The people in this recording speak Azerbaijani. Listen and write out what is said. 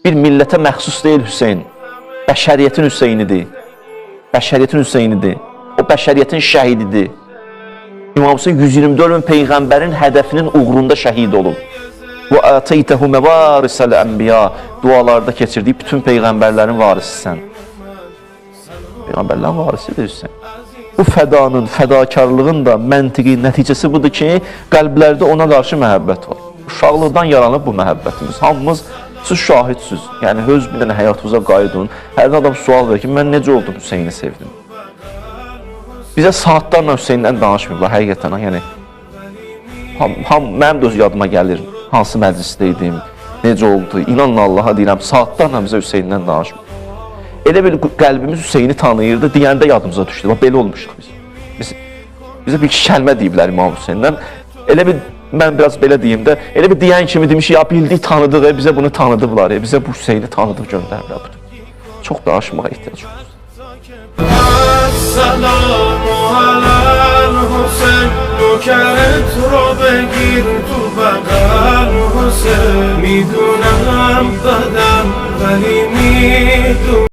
bir millətə məxsus deyil Hüseyn. Bəşəriyyətin Hüseynidir. Bəşəriyyətin Hüseynidir. O bəşəriyyətin şəhididir. İmam Hüseyn 124 min peyğəmbərin hədəfinin uğrunda şəhid olub. Və ateytəhu məvarisəl ənbiya, dualarda keçirdiyi bütün peyğəmbərlərin varisisən. Peyğəmbərlərin varisidir Hüseyn. Bu fədanın, fədakarlığın da məntiqi nəticəsi budur ki, qəlblərdə ona qarşı məhəbbət var. Uşaqlıqdan yaranıb bu məhəbbətimiz. Hamımız, siz şahidsiniz. Yəni, öz bir dənə həyatınıza qayıdın. Hər adam sual verir ki, mən necə oldum Hüseyni sevdim? Bizə saatlarla Hüseynindən danışmıyorlar, həqiqətən. Yəni, mənim də öz yadıma gəlir, hansı məclisdə idim, necə oldu, inanın Allaha deyirəm, saatlarla bizə Hüseynindən danışmıyor. Elə bir qəlbimiz Hüseyni tanıyırdı, deyəndə yadımıza düşdü. Belə olmuşduq biz. Bizə bir iki kəlmə deyiblər İmam Hüseynindən. Elə bir, mən biraz belə deyim də, elə bir deyən kimi demiş, ya bildik, tanıdıq, bizə bunu tanıdıblar, bizə bu Hüseyni tanıdıq, göndərirlər. Çox danışmağa ehtiyac var. Esselamu alel Hüseyin, nökeret رو بگیر تو بغل حسین، میدونم دادم ولی میدونم